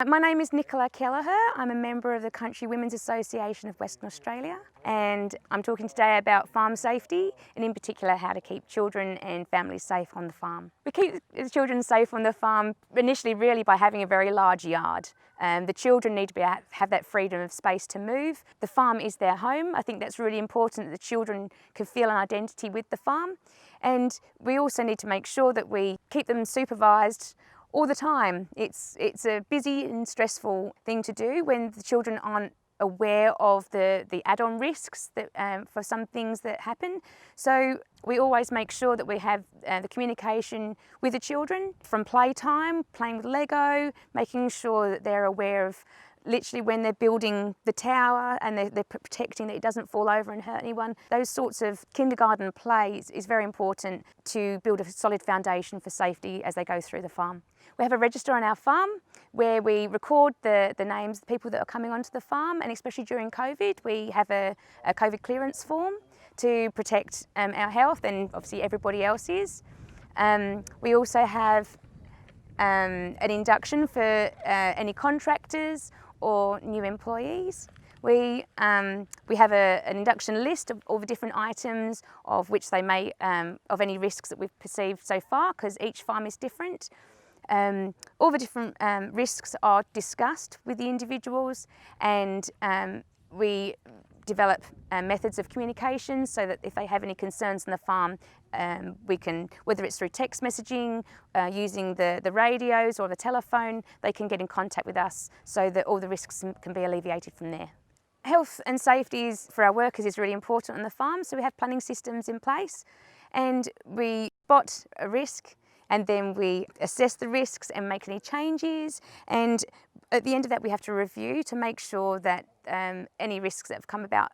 My name is Nicola Kelliher. I'm a member of the Country Women's Association of Western Australia, and I'm talking today about farm safety and in particular how to keep children and families safe on the farm. We keep the children safe on the farm initially really by having a very large yard. The children need to have that freedom of space to move. The farm is their home. I think that's really important that the children can feel an identity with the farm, and we also need to make sure that we keep them supervised all the time. It's a busy and stressful thing to do when the children aren't aware of the add-on risks that, for some things that happen. So we always make sure that we have the communication with the children from playtime, playing with Lego, making sure that they're aware of literally when they're building the tower and they're protecting that it doesn't fall over and hurt anyone. Those sorts of kindergarten plays is very important to build a solid foundation for safety as they go through the farm. We have a register on our farm where we record the names of the people that are coming onto the farm, and especially during COVID, we have a COVID clearance form to protect our health and obviously everybody else's. We also have an induction for any contractors or new employees. We have an induction list of all the different items of which they may, of any risks that we've perceived so far, because each farm is different. All the different risks are discussed with the individuals, and we develop methods of communication so that if they have any concerns on the farm, we can, whether it's through text messaging, using the radios or the telephone, they can get in contact with us so that all the risks can be alleviated from there. Health and safety for our workers is really important on the farm, so we have planning systems in place, and we spot a risk and then we assess the risks and make any changes, and at the end of that we have to review to make sure that any risks that have come about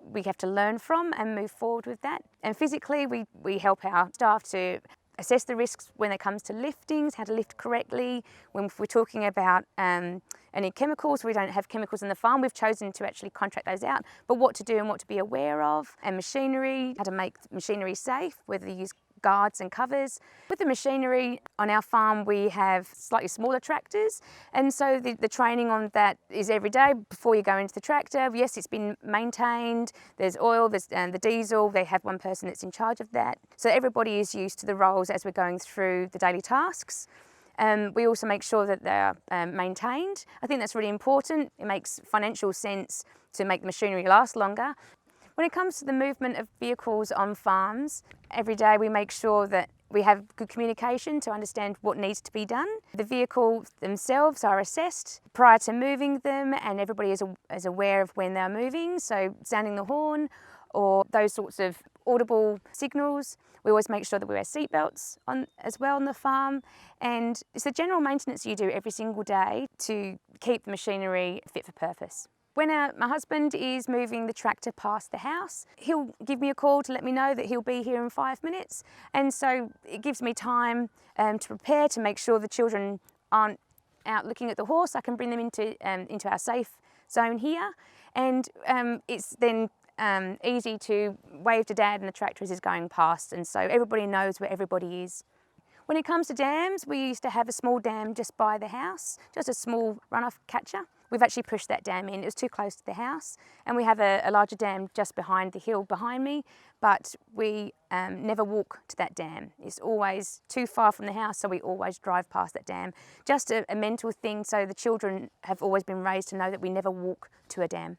we have to learn from and move forward with that. And physically we help our staff to assess the risks when it comes to liftings, how to lift correctly. When we're talking about any chemicals, we don't have chemicals in the farm, we've chosen to actually contract those out, but what to do and what to be aware of, and machinery, how to make machinery safe, whether you use guards and covers. With the machinery on our farm we have slightly smaller tractors, and so the training on that is every day before you go into the tractor. Yes, it's been maintained, there's oil, there's the diesel, they have one person that's in charge of that. So everybody is used to the roles as we're going through the daily tasks. We also make sure that they're maintained. I think that's really important. It makes financial sense to make the machinery last longer. When it comes to the movement of vehicles on farms, every day we make sure that we have good communication to understand what needs to be done. The vehicles themselves are assessed prior to moving them, and everybody is aware of when they're moving, so sounding the horn or those sorts of audible signals. We always make sure that we wear seatbelts on as well on the farm, and it's the general maintenance you do every single day to keep the machinery fit for purpose. When my husband is moving the tractor past the house, he'll give me a call to let me know that he'll be here in 5 minutes, and so it gives me time to prepare, to make sure the children aren't out looking at the horse. I can bring them into our safe zone here, and it's then easy to wave to Dad and the tractor as he's going past, and so everybody knows where everybody is. When it comes to dams, we used to have a small dam just by the house, just a small runoff catcher. We've actually pushed that dam in, it was too close to the house, and we have a larger dam just behind the hill behind me, but we never walk to that dam. It's always too far from the house, so we always drive past that dam. Just a mental thing, so the children have always been raised to know that we never walk to a dam.